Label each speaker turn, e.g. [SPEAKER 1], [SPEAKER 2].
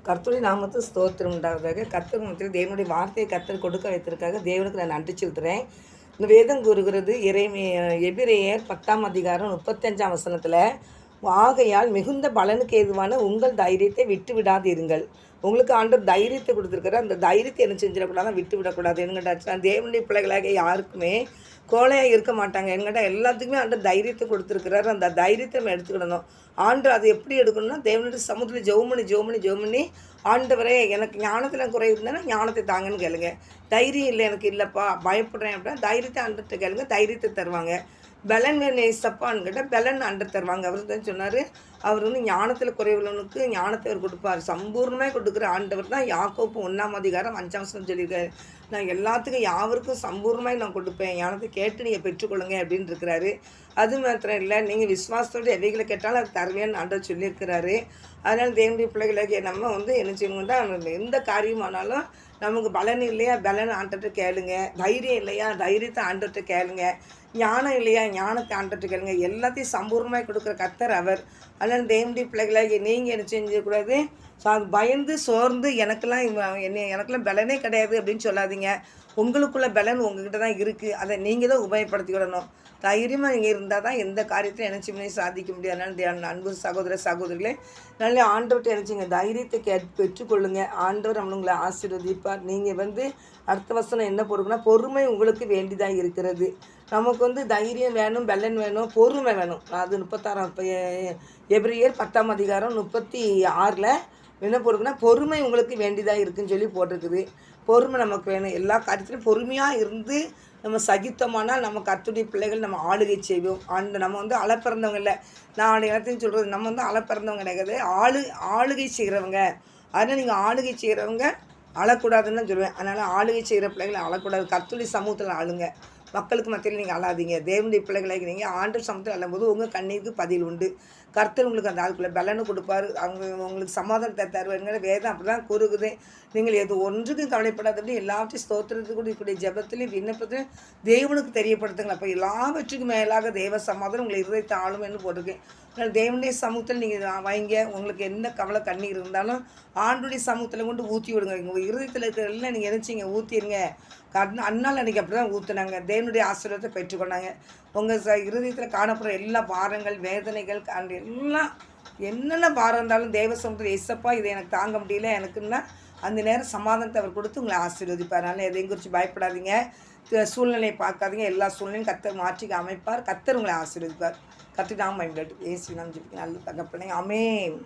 [SPEAKER 1] கர்த்தருடைய நாமத்துக்கு ஸ்தோத்திரம் உண்டாவதாக. கர்த்தர் மத்தியில் தேவனுடைய வார்த்தையை கர்த்தர் கொடுக்க வைத்திருக்காக தேவனுக்கு நான் நன்றி செலுத்துகிறேன். இந்த வேதம் கூறுகிறது எபிரேயர் 10ஆம் அதிகாரம் 35ஆம் வசனத்தில், ஆகையால் மிகுந்த பலனுக்கு ஏதுவான உங்கள் தைரியத்தை விட்டு விடாதீருங்கள். உங்களுக்கு ஆண்டவர் தைரியத்தை கொடுத்துருக்காரு. அந்த தைரியத்தை என்ன செஞ்சிடக்கூடாது, விட்டு விடக்கூடாது. என்னங்கட்டாச்சுன்னா தேவனுடைய பிள்ளைகளாக யாருக்குமே கோழையாக இருக்க மாட்டாங்க. என்கிட்ட எல்லாத்துக்குமே ஆண்டவர் தைரியத்தை கொடுத்துருக்கிறாரு. அந்த தைரியத்தை நம்ம எடுத்துக்கிடணும். ஆண்டு அது எப்படி எடுக்கணும்னா, தேவனுடைய சமுதிரம் ஜெபம் பண்ணி ஆண்டவரே எனக்கு ஞானத்தில் குறை இருந்தேன்னா ஞானத்தை தாங்கன்னு கேளுங்க. தைரியம் இல்லை எனக்கு இல்லைப்பா பயப்படுறேன் அப்படின்னா தைரியத்தை ஆண்டுகிட்ட கேளுங்க, தைரியத்தை தருவாங்க. பலன் நேசப்பான்னு கேட்டால் பலன் ஆண்டர் தருவாங்க. அவர் தான் சொன்னார், அவர் வந்து ஞானத்தில் குறைவுள்ளவனுக்கு ஞானத்தை அவர் கொடுப்பார். சம்பூர்ணமாக கொடுக்குற ஆண்டவர் தான். யாக்கோப்பு 1ஆம் அதிகாரம் 5ஆம் வசனம் சொல்லியிருக்காரு, நான் எல்லாத்துக்கும் யாவருக்கும் சம்பூர்ணமாக நான் கொடுப்பேன், ஞானத்தை கேட்டு நீங்கள் பெற்றுக்கொள்ளுங்க அப்படின்னு இருக்கிறாரு. அது மாத்திரம் இல்லை, நீங்கள் விசுவாசத்தோடு எவைகளை கேட்டாலும் அது தருவேன்னு ஆண்டவர் சொல்லியிருக்கிறாரு. அதனால் தேவனுடைய பிள்ளைகளுக்கு நம்ம வந்து என்ன செய்யணும்னா, எந்த காரியமானாலும் நமக்கு பலன் இல்லையா பலன் ஆண்டர்கிட்ட கேளுங்க, தைரியம் இல்லையா தைரியத்தை ஆண்டர்கிட்ட கேளுங்க, ஞானம் இல்லையா ஞானத்தை ஆண்டர்கிட்ட கேளுங்க. எல்லாத்தையும் சம்பூர்ணமாக கொடுக்குற கர்த்தர் அவர். அதனால் தேவனுடைய பிள்ளைகளாகி நீங்கள் என்ன செஞ்சக்கூடாது, பயந்து சோர்ந்து எனக்கெல்லாம் பலனே கிடையாது அப்படின்னு சொல்லாதீங்க. உங்களுக்குள்ள பலன் உங்ககிட்ட தான் இருக்குது. அதை நீங்கள் தான் உபயோகப்படுத்திக்கிடணும். தைரியமாக நீங்கள் இருந்தால் தான் எந்த காரியத்தையும் நினச்சி சாதிக்க முடியாது. அதனால் அன்பு சகோதரிகளே, நல்ல ஆண்டவர்கிட்ட நினச்சிங்க, தைரியத்தை பெற்றுக்கொள்ளுங்க. ஆண்டவர் உங்களை ஆசீர்வதிப்பார். நீங்கள் வந்து அடுத்த வசனம் என்ன பொறுப்புனா, பொறுமை உங்களுக்கு வேண்டிதான் இருக்கிறது. நமக்கு வந்து தைரியம் வேணும், பலன் வேணும், பொறுமை வேணும். அது 36 எபிரேயர் 10ஆம் அதிகாரம் 36 என்ன போடுக்குன்னா, பொறுமை உங்களுக்கு வேண்டிதான் இருக்குதுன்னு சொல்லி போட்டிருக்குது. பொறுமை நமக்கு வேணும். எல்லா காரியத்திலும் பொறுமையாக இருந்து நம்ம சகித்தோமானால் நம்ம கர்த்தருடைய பிள்ளைகள் நம்ம ஆளுகை செய்வோம். நம்ம வந்து அளப்பிறந்தவங்க இல்லை, நான் இடத்தையும் சொல்கிறது, நம்ம வந்து அளப்பிறந்தவங்க கிடையாது, ஆளுகை செய்கிறவங்க. அதனால் நீங்கள் ஆளுகை செய்கிறவங்க அழக்கூடாதுன்னு தான் சொல்லுவேன். அதனால் ஆளுகை செய்கிற பிள்ளைகளை அழக்கூடாது. கர்த்தருடைய சமூகத்தில் ஆளுங்க. மக்களுக்கு மத்தியில் நீங்கள் அழாதீங்க. தேவனுடைய பிள்ளைகளாக நீங்கள் ஆண்டவர் சமூகத்தில் அழும்போது உங்கள் கண்ணீருக்கு பதில் உண்டு. கர்த்தர் உங்களுக்கு அந்த ஆளுக்குள்ள பலனை கொடுப்பார். உங்களுக்கு சமாதானத்தை தருவாருங்கிற வேதம் அப்படி தான் கூறுகுது. நீங்கள் எது ஒன்றுக்கும் கவலைப்படாதபடி எல்லாவற்றையும் ஸ்தோத்திரத்துக்கு கூடிய ஜெபத்திலையும் விண்ணப்பத்திலையும் தேவனுக்கு தெரியப்படுத்துங்க. அப்போ எல்லாவற்றுக்கும் மேலாக தேவ சமாதானம் உங்களை இருதயத்தை ஆளுமென்னு போட்டிருக்கேன். அதனால் தேவனுடைய சமூகத்தில் நீங்கள் வைங்க. உங்களுக்கு எந்த கவலை கண்ணீர் இருந்தாலும் ஆண்டுடைய சமூகத்தில் கொண்டு ஊற்றி விடுங்க. உங்கள் இருதயத்தில் இருக்கிற எல்லாம் நீங்கள் நினச்சிங்க ஊற்றிடுங்க. அன்னால் அன்றைக்கி அப்படி தான் ஊற்றுனாங்க. தேவனுடைய ஆசீர்வாதத்தை பெற்றுக்கொண்டாங்க. உங்கள் இருதயத்தில் காணப்படுற எல்லா பாரங்கள் வேதனைகள் எல்லாம் என்னென்ன பாரம் இருந்தாலும் தேவ சமூகத்தில் எசப்பா இதை எனக்கு தாங்க முடியல எனக்குன்னா அந்த நேரம் சமாதானத்தை அவர் கொடுத்து உங்களை ஆசீர்வதிப்பார். அதனால் எதையும் குறித்து பயப்படாதீங்க, சூழ்நிலையை பார்க்காதீங்க. எல்லா சூழ்நிலையும் கர்த்தர் மாற்றி அமைப்பார். கர்த்தர் உங்களை ஆசீர்வதிப்பார். கர்த்தர் நாம் பயன்பட்டு ஏசி நாம் ஜெபிக்க நல்ல தகப்பனே, ஆமென்.